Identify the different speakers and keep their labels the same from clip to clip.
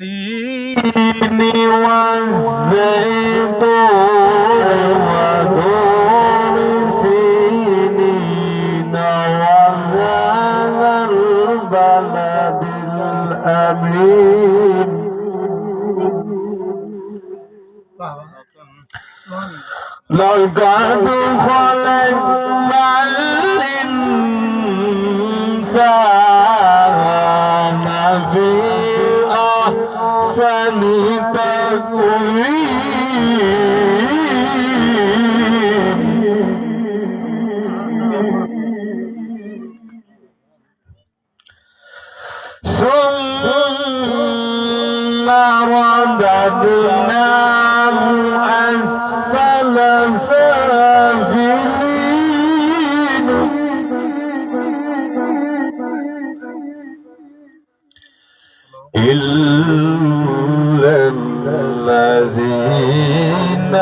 Speaker 1: والتين والزيتون وطور سينين وهذا البلد الأمين لقد خلقنا الإنسان في أحسن تقويم ثم رددناه أسفل سافلين إلا الذين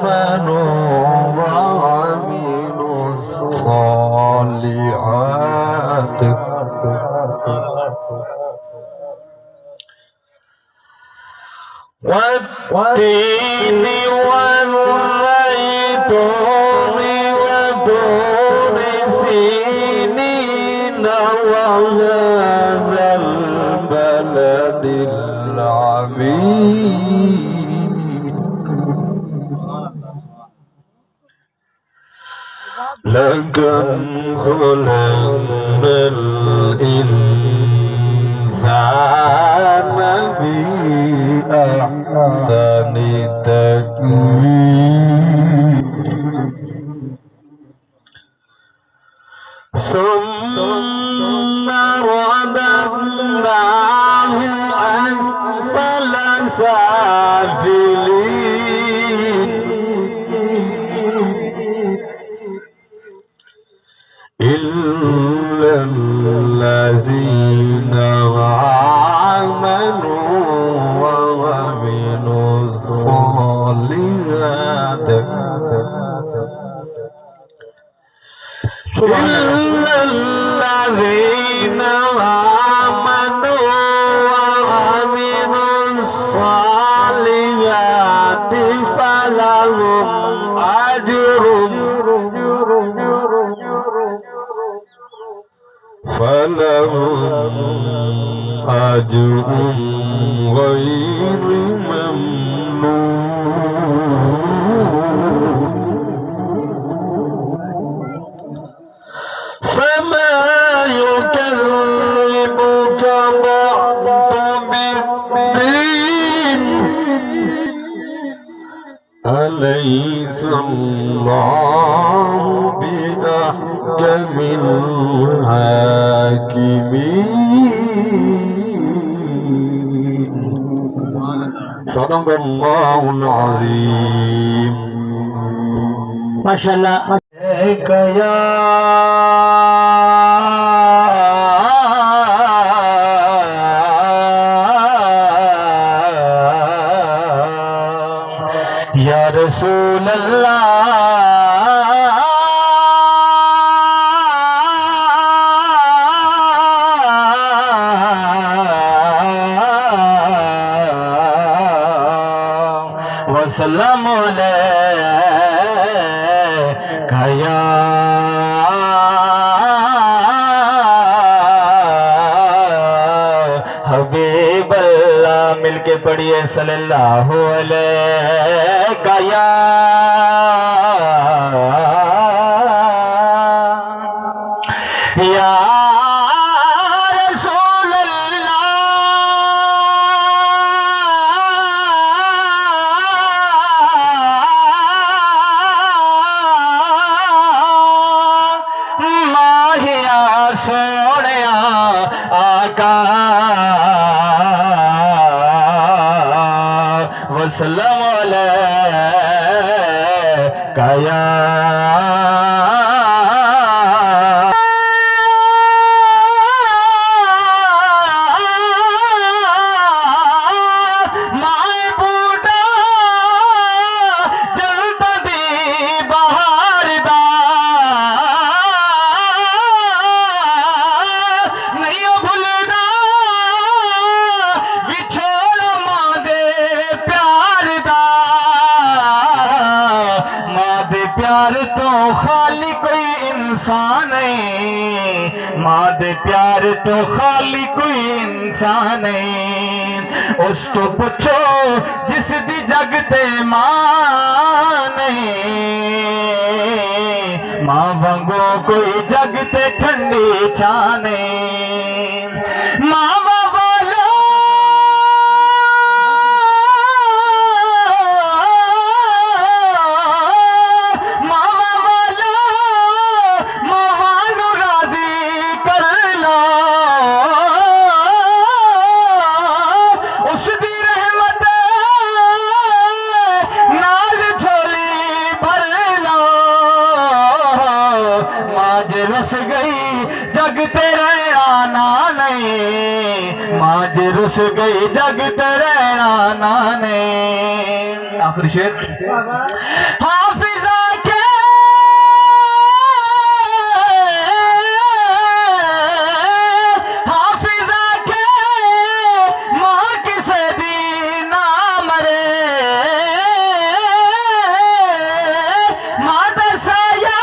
Speaker 1: آمنوا وعملوا الصالحات والتين والزيتون وطور سينين وهذا البلد العميد لقد خلقنا الإنسان في أحسن تقويم ثم رددناه أسفل سافلين إلا الذين آمنوا وعملوا الصالحات إلا الذين آمنوا وعملوا
Speaker 2: علم آج غیر ممنون فما يكذبك بعد بالدين أليس الله بأحكم الحاكمين صدق الله العظيم
Speaker 3: ما شاء الله
Speaker 2: یا رسول اللہ وسلم علیک یا حبیب اللہ مل کے پڑھیے صلی اللہ علیہ یا رسول اللہ ماہیا سونیا آقا وسلم علیک یا پیار تو خالی کوئی انسان نہیں ماں دے پیار تو خالی کوئی انسان نہیں اس تو پوچھو جس دی جگ تے ماں نہیں ماں وانگو کوئی جگ تے ٹھنڈی چھاں نہیں ماں رس گئی جگ تیرے آنا نہیں ماں جی رس گئی جگ تیرے آنا نہیں آخری شعر حافظہ کے ماں کسے دی نہ مرے ماں دسایا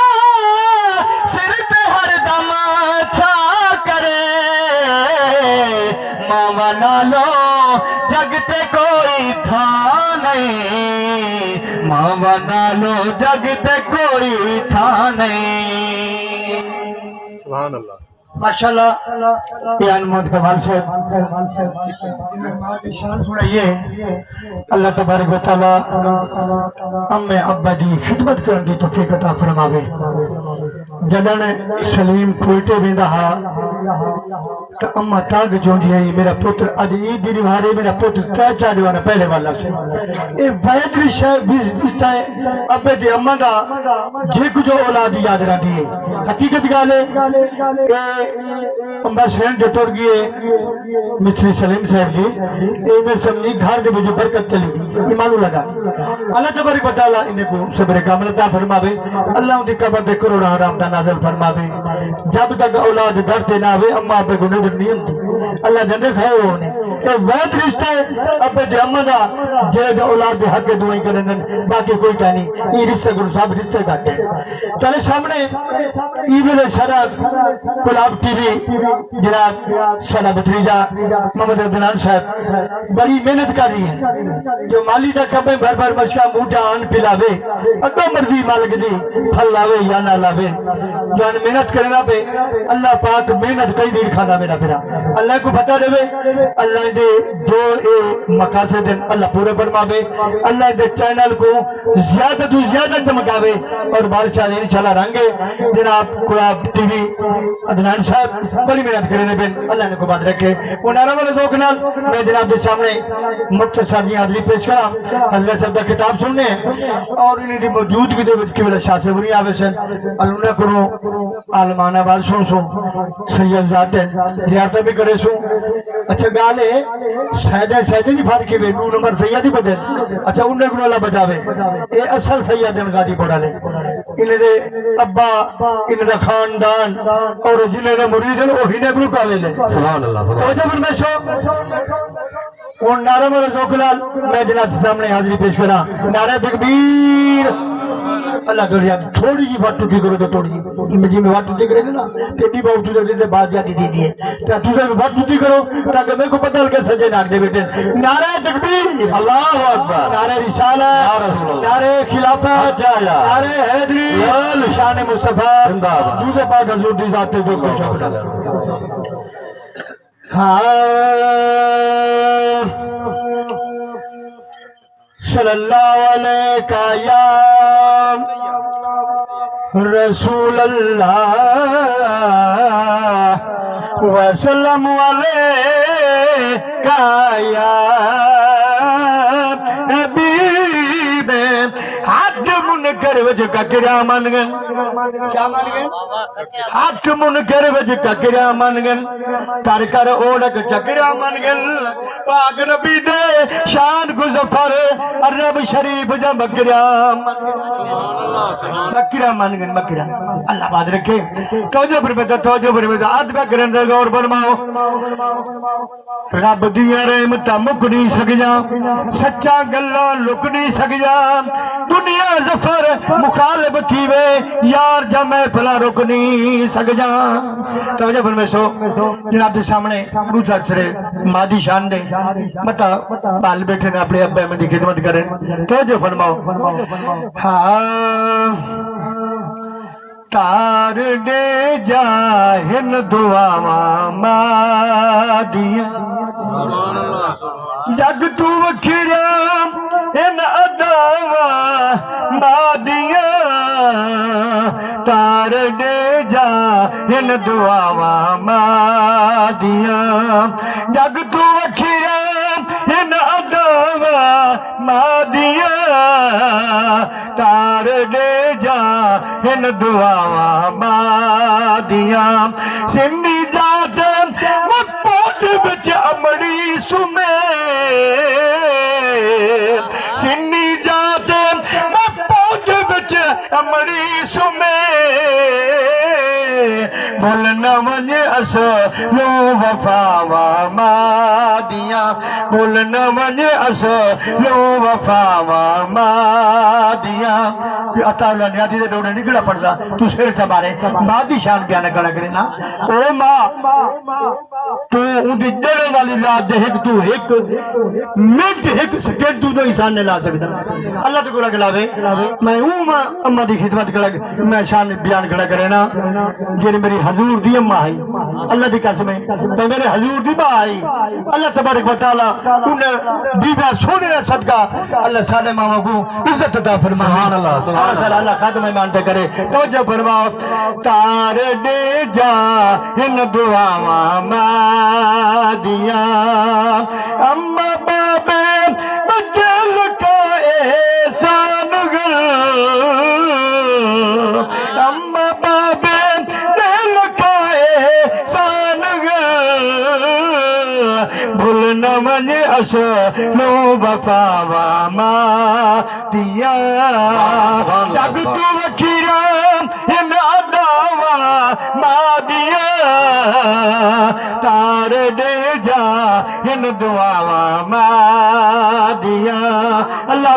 Speaker 2: ماما نالو جگ تے کوئی تھا نہیں ماما نالو جگ تے کوئی تھا نہیں
Speaker 1: سبحان اللہ
Speaker 3: ماشاءاللہ پیان محمد کمال صاحب شان سنائیے اللہ تبارک و تعالی امی ابا دی خدمت کرن دی توفیق عطا فرماوے جدن سلیم کوئٹے ویندا ہا تو اما تاگ جوندی ہے میرا پتر اج عید دی نوارے میرا پتر چاچا دیوانا پہلے والا سے اے ویدری شاہ بیستا ہے ابے دی اما دا جھک جو اولادی یاد رہتی ہے حقیقت گالے امباسین جو ٹور گئے مصری سلیم صاحب جی اے میں سمجھی گھر دے جو برکت چلی ایمانو لگا اللہ تبارک و تعالی انہیں کو صبر کامل عطا فرماوے اللہ ان دی قبر دے کروڑا حرام دا نازل فرماوے جب تک اولاد در تے نہ ہوئے اما ابے کو نظر نہیں ہوندی اللہ جندے کھائے ہونے اے وید رشتہ ہے ابے دے اما دا جے اولاد دے حق دعائیں کریں باقی کوئی کہانی یہ رشتے گرو صاحب رشتے گھٹ ہیں تیرے سامنے ایویں سارا کلاب ٹی وی جناب سارا بتریجا محمد عدنان صاحب بڑی محنت کر رہی ہیں جو مالی دا کبے بھر بھر مشکا موٹا آن پلاوے اگو مرضی مالک دی پھل لاوے یا نہ لاوے جو ان محنت کرنا پہ اللہ پاک محنت کئی دیر کھانا میرا پھرا اللہ کو بتا دے اللہ دے دو مقاصد اللہ پورے فرماوے اللہ دے چینل کو زیادہ تو زیادہ چمکاوے اور بادشاہ انشاءاللہ رنگے جناب کلاب ٹی وی عدنان صاحب بڑی محنت کرنے بین اللہ نے کو بات رکھے وہ نعرہ والے دو کنال میں جناب دے سامنے مختصر جی حاضری پیش کرا حضرت صاحب دا کتاب سننے اور انہیں دی موجودگی دے وچ کی وجہ شاہ سے بنی آوے سن اللہ نے کرو عالمانہ بات سن سید ذات زیارتہ بھی کرے اچھا گالے سیدہ جی فارکی بے نو نمبر سیدی بدل اچھا انہیں کنو اللہ بچاوے اے اصل سید غازی پڑھا لے انہیں دے ابا انہیں دے خاندان اور جنہیں دے مرید ہیں وہ ہی کنو کاوے لے
Speaker 1: سبحان اللہ
Speaker 3: تو جب ان میں شو اور نعرہ میں رسول کلال میں جناب سامنے حاضری پیش کرا نعرہ تکبیر اللہ کریا تھوڑی جی بات ٹوٹی کرو تو توڑی جی میں بات ٹوٹی کرے نا تیری بہت تجھے دیتے بات جاتی دی دیئے تو تجھے بات ٹوٹی کرو تاکہ میں کو پتہ لگے سجے ناک دے بیٹے نعرہ تکبیر اللہ اکبر نعرہ رسالہ نعرہ خلافت نعرہ حیدری شان مصطفیٰ دوسرے پاک حضور دی ذات جو کچھ صلی اللہ علیہ یا رسول اللہ وسلم علیہ یا حبیب ہاتھ منکر وجہ کا کرا منگن کیا منگن ہاتھ منکر وجہ کا کرا منگن کر کر اوڑک چکرا منگن پاک نبی دے شان کو ظفر عرب شریف جا مکرا مکرا منگن مکرا اللہ بات رکھے توجہ پر بیتا آدھ پہ کرن در غور فرماؤ رب دیا رحمتہ مک نہیں سک جا سچا گلہ لک نہیں سک جا دنیا ظفر مخالب تھی وے یار جا میں پھلا رک نہیں سک جا توجہ پر میں سو جناب دے سامنے دوسرا چھڑے مادی شان دے مطا بال بیٹھے نے اپنے ابے میں دی خدمت کریں توجہ فرماؤ ہاں تار دے جاہن دعا مادیاں جگ تو وکھرام ان اداوا مادیاں تار دے جاہن دعا مادیاں جگ تو وکھرام ان اداوا مادیاں تار دے جاہن دعا مادیاں سنی جات مپوت بچ امڑی سمے سنی جات مپوت بچ امڑی سمے بھولنا من اصلو وفا مادیاں بھولنا من اصلو وفا مادیاں عطا اللہ نیادی دے ڈوڑے نکڑا پڑتا تو سر تمہارے مادی شان بیانہ کڑا کرے نا او ماں تو ان دی جڑے والی لات دے ہک تو ہک منٹ ہک سیکنڈ تو انسان نے لا سکتا اللہ تو کڑا کلاوے میں ہوں ماں اماں دی خدمت کڑا میں شان بیان کڑا کرے نا جنہیں میری حضور دی اماں آئی اللہ دی قسم ہے میں میرے حضور دی ماں آئی اللہ تبارک و تعالی انہیں بیوہ سونے صدقہ اللہ سارے ماما کو عزت عطا فرمائے سبحان اللہ سبحان اللہ اللہ خاتم ایمانتے کرے توجہ فرماؤ تار دے جا ان دعا مادیاں اما بابے بچل کا احسان گر اما بابے دل کا احسان گر بھولنا من اصلو وفا مادیاں جب تو وکھرام ان اداوا مادیاں تار دے جا ان دعا مادیاں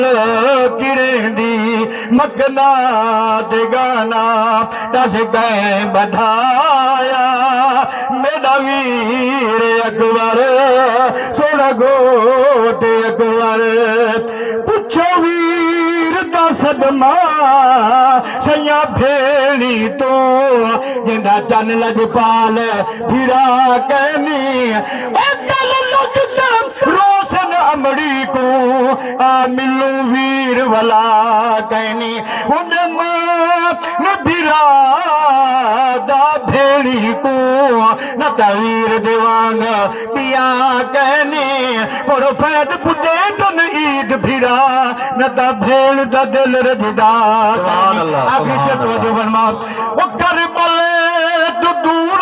Speaker 3: نال کریں دی مکنا تے گانا دس گئے بدھایا میرا ویر اکبر سونا گوٹ اکبر پوچھو ویر دا صدمہ سیاں بھیڑی تو جندا چن لجپال پھرا کہنی اکل لگتا روشن امڑی کو ملو ویر والا کہنی ان ماں نبھرا دا بھیڑی کو نہ تغیر دیوانگ پیا کہنی پڑو فید پجے تن عید بھرا نہ تا بھیڑ دا دل رجدا آخری چھتو جو برما وہ کربلے تو دور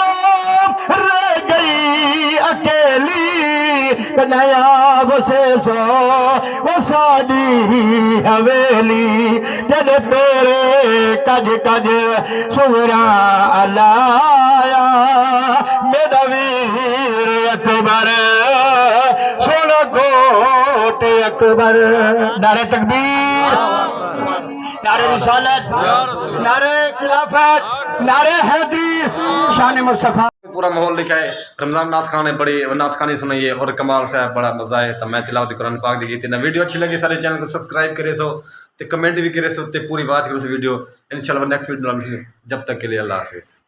Speaker 3: رہ گئی اکیلی کنیا بسے سو وہ ساڑی حویلی جد تیرے کج کج سورا علایا میرا ویر اکبر سونا گوٹ اکبر نعرہ تکبیر نعرہ رسالت نعرہ خلافت نعرہ حیدری شان مصطفیٰ
Speaker 1: پورا ماحول لکھا ہے رمضان نعت خان ہے بڑی نعت خانی سنائیے اور کمال صاحب بڑا مزہ ہے تو میں تلاوت قرآن پاک دی گئی تھی ویڈیو اچھی لگی سارے چینل کو سبسکرائب کرے سو تے کمنٹ بھی کرے سو تے پوری بات کرو سو ویڈیو انشاءاللہ نیکسٹ ویڈیو جب تک کے لیے اللہ حافظ.